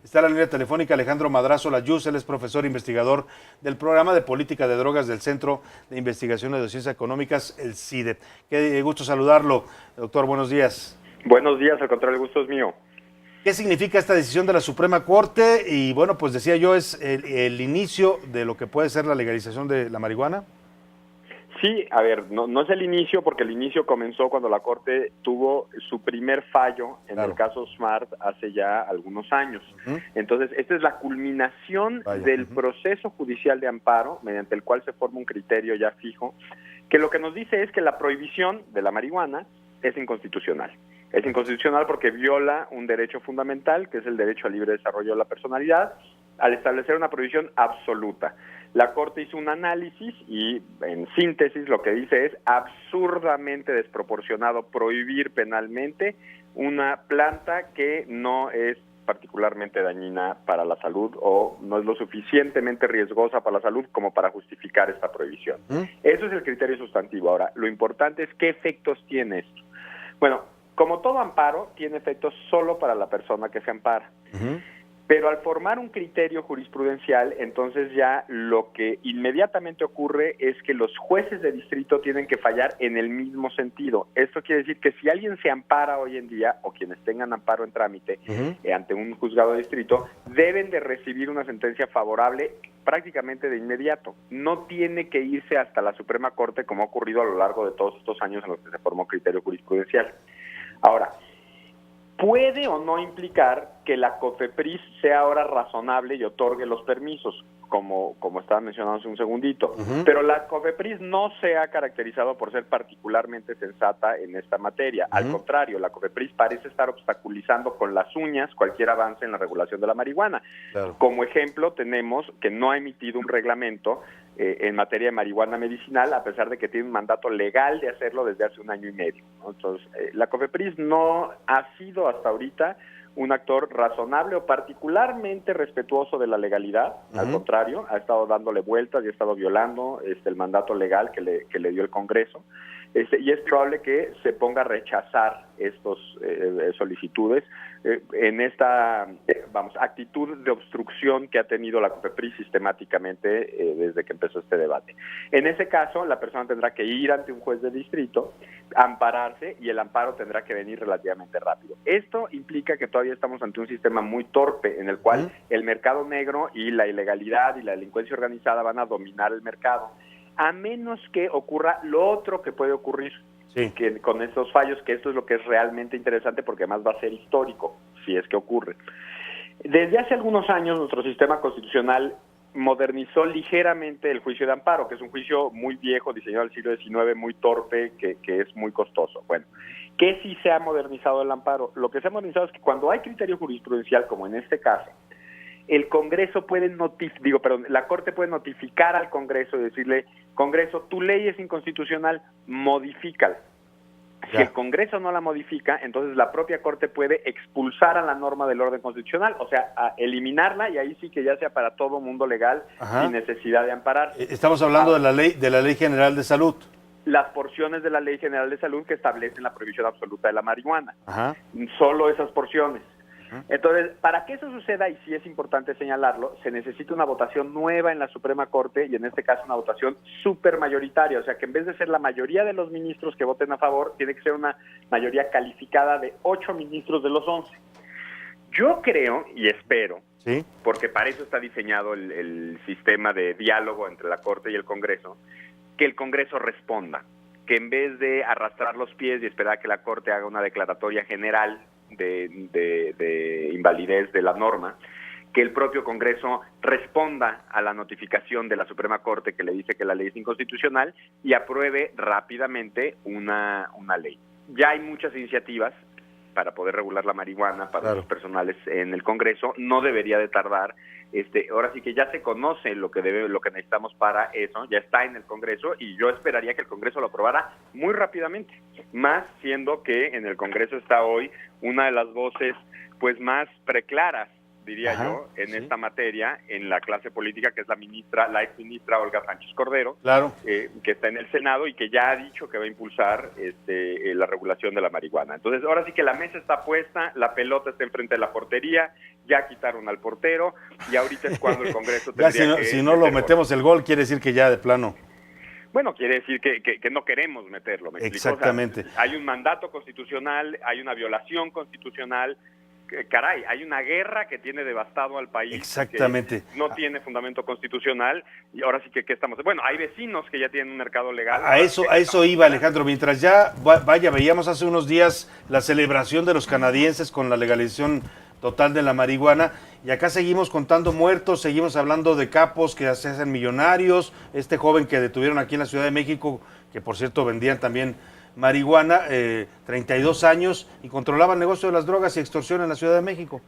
Está en la línea telefónica Alejandro Madrazo Layuz, él es profesor investigador del programa de política de drogas del Centro de Investigaciones de Ciencias Económicas, el CIDE. Qué gusto saludarlo, doctor, buenos días. Buenos días, al contrario, el gusto es mío. ¿Qué significa esta decisión de la Suprema Corte? Y bueno, pues decía yo, ¿es el inicio de lo que puede ser la legalización de la marihuana? Sí, a ver, no es el inicio, porque el inicio comenzó cuando la Corte tuvo su primer fallo en el caso Smart hace ya algunos años. Entonces, esta es la culminación del proceso judicial de amparo, mediante el cual se forma un criterio ya fijo, que lo que nos dice es que la prohibición de la marihuana es inconstitucional. Es inconstitucional porque viola un derecho fundamental, que es el derecho al libre desarrollo de la personalidad, al establecer una prohibición absoluta. La Corte hizo un análisis y, en síntesis, lo que dice es absurdamente desproporcionado prohibir penalmente una planta que no es particularmente dañina para la salud o no es lo suficientemente riesgosa para la salud como para justificar esta prohibición. Eso es el criterio sustantivo. Ahora, lo importante es qué efectos tiene esto. Bueno, como todo amparo, tiene efectos solo para la persona que se ampara. Pero al formar un criterio jurisprudencial, entonces ya lo que inmediatamente ocurre es que los jueces de distrito tienen que fallar en el mismo sentido. Esto quiere decir que si alguien se ampara hoy en día, o quienes tengan amparo en trámite ante un juzgado de distrito, deben de recibir una sentencia favorable prácticamente de inmediato. No tiene que irse hasta la Suprema Corte, como ha ocurrido a lo largo de todos estos años en los que se formó criterio jurisprudencial. Ahora, puede o no implicar que la COFEPRIS sea ahora razonable y otorgue los permisos, como estaba mencionando hace un segundito. Pero la COFEPRIS no se ha caracterizado por ser particularmente sensata en esta materia. Al contrario, la COFEPRIS parece estar obstaculizando con las uñas cualquier avance en la regulación de la marihuana. Como ejemplo, tenemos que no ha emitido un reglamento en materia de marihuana medicinal, a pesar de que tiene un mandato legal de hacerlo desde hace 1 año y medio, ¿no? Entonces, la COFEPRIS no ha sido hasta ahorita un actor razonable o particularmente respetuoso de la legalidad. Al contrario, ha estado dándole vueltas y ha estado violando el mandato legal que le dio el Congreso. Y es probable que se ponga a rechazar estas solicitudes en esta actitud de obstrucción que ha tenido la COFEPRIS sistemáticamente desde que empezó este debate. En ese caso, la persona tendrá que ir ante un juez de distrito, ampararse, y el amparo tendrá que venir relativamente rápido. Esto implica que todavía estamos ante un sistema muy torpe en el cual el mercado negro y la ilegalidad y la delincuencia organizada van a dominar el mercado, a menos que ocurra lo otro que puede ocurrir que con estos fallos, que esto es lo que es realmente interesante porque además va a ser histórico si es que ocurre. Desde hace algunos años nuestro sistema constitucional modernizó ligeramente el juicio de amparo, que es un juicio muy viejo, diseñado del siglo XIX, muy torpe, que es muy costoso. Bueno, ¿qué sí se ha modernizado el amparo? Lo que se ha modernizado es que cuando hay criterio jurisprudencial, como en este caso, el Congreso puede la Corte puede notificar al Congreso y decirle: Congreso, tu ley es inconstitucional, modifícala. Si el Congreso no la modifica, entonces la propia Corte puede expulsar a la norma del orden constitucional, o sea, a eliminarla, y ahí sí que ya sea para todo mundo legal, sin necesidad de amparar. Estamos hablando de la Ley General de Salud. Las porciones de la Ley General de Salud que establecen la prohibición absoluta de la marihuana. Solo esas porciones. Entonces, para que eso suceda, y sí es importante señalarlo, se necesita una votación nueva en la Suprema Corte, y en este caso una votación supermayoritaria, o sea que en vez de ser la mayoría de los ministros que voten a favor, tiene que ser una mayoría calificada de 8 ministros de los 11. Yo creo y espero, porque para eso está diseñado el sistema de diálogo entre la Corte y el Congreso, que el Congreso responda, que en vez de arrastrar los pies y esperar a que la Corte haga una declaratoria general de invalidez de la norma, que el propio Congreso responda a la notificación de la Suprema Corte que le dice que la ley es inconstitucional y apruebe rápidamente una ley. Ya hay muchas iniciativas para poder regular la marihuana para los personales en el Congreso, no debería de tardar. Ahora sí que ya se conoce lo que necesitamos para eso, ya está en el Congreso, y yo esperaría que el Congreso lo aprobara muy rápidamente, más siendo que en el Congreso está hoy una de las voces pues más preclaras diría yo, en esta materia, en la clase política, que es la ex ministra Olga Sánchez Cordero, claro, que está en el Senado y que ya ha dicho que va a impulsar la regulación de la marihuana. Entonces, ahora sí que la mesa está puesta, la pelota está enfrente de la portería, ya quitaron al portero y ahorita es cuando el Congreso tendría si no lo metemos el gol, quiere decir que ya de plano. Bueno, quiere decir que no queremos meterlo, ¿me explico? Exactamente. O sea, hay un mandato constitucional, hay una violación constitucional, caray, hay una guerra que tiene devastado al país. Exactamente. Que no tiene fundamento constitucional y ahora sí que ¿qué estamos? Bueno, hay vecinos que ya tienen un mercado legal. A eso iba, Alejandro. Mientras ya, veíamos hace unos días la celebración de los canadienses con la legalización total de la marihuana, y acá seguimos contando muertos, seguimos hablando de capos que se hacen millonarios, este joven que detuvieron aquí en la Ciudad de México, que por cierto vendían también marihuana, 32 años, y controlaba el negocio de las drogas y extorsión en la Ciudad de México.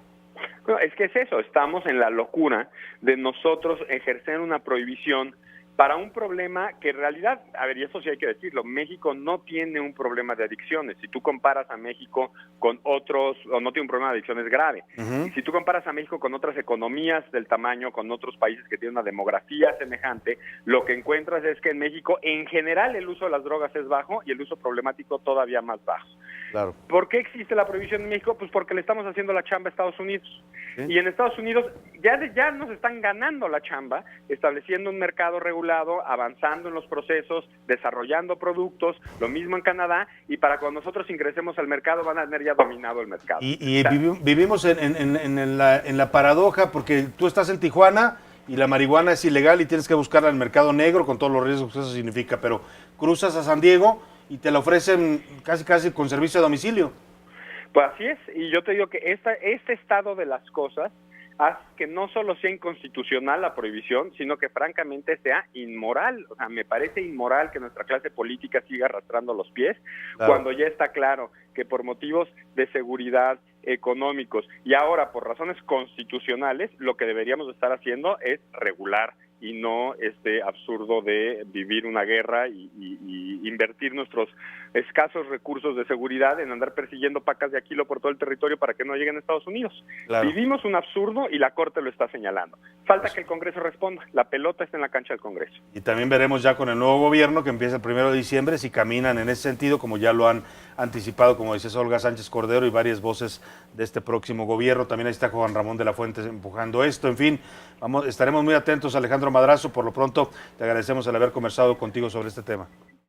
Bueno, es que es eso, estamos en la locura de nosotros ejercer una prohibición para un problema que en realidad, a ver, y eso sí hay que decirlo, México no tiene un problema de adicciones. Si tú comparas a México con otros, o no tiene un problema de adicciones grave. Uh-huh. Y si tú comparas a México con otras economías del tamaño, con otros países que tienen una demografía semejante, lo que encuentras es que en México, en general, el uso de las drogas es bajo y el uso problemático todavía más bajo. Claro. ¿Por qué existe la prohibición en México? Pues porque le estamos haciendo la chamba a Estados Unidos. ¿Sí? Y en Estados Unidos ya nos están ganando la chamba, estableciendo un mercado regulado, avanzando en los procesos, desarrollando productos, lo mismo en Canadá, y para cuando nosotros ingresemos al mercado van a tener ya dominado el mercado. Y vivimos en la paradoja, porque tú estás en Tijuana y la marihuana es ilegal y tienes que buscarla en el mercado negro con todos los riesgos que eso significa, pero cruzas a San Diego y te la ofrecen casi con servicio a domicilio. Pues así es, y yo te digo que este estado de las cosas hace que no solo sea inconstitucional la prohibición, sino que francamente sea inmoral. O sea, me parece inmoral que nuestra clase política siga arrastrando los pies, claro, cuando ya está claro que por motivos de seguridad, económicos y ahora por razones constitucionales, lo que deberíamos estar haciendo es regular y no este absurdo de vivir una guerra y invertir nuestros escasos recursos de seguridad en andar persiguiendo pacas de Aquilo por todo el territorio para que no lleguen a Estados Unidos. Claro. Vivimos un absurdo y la Corte lo está señalando. Falta que el Congreso responda. La pelota está en la cancha del Congreso. Y también veremos ya con el nuevo gobierno que empieza el 1 de diciembre si caminan en ese sentido, como ya lo han anticipado, como dices, Olga Sánchez Cordero y varias voces de este próximo gobierno. También ahí está Juan Ramón de la Fuente empujando esto. En fin, estaremos muy atentos, Alejandro Madrazo. Por lo pronto, te agradecemos el haber conversado contigo sobre este tema.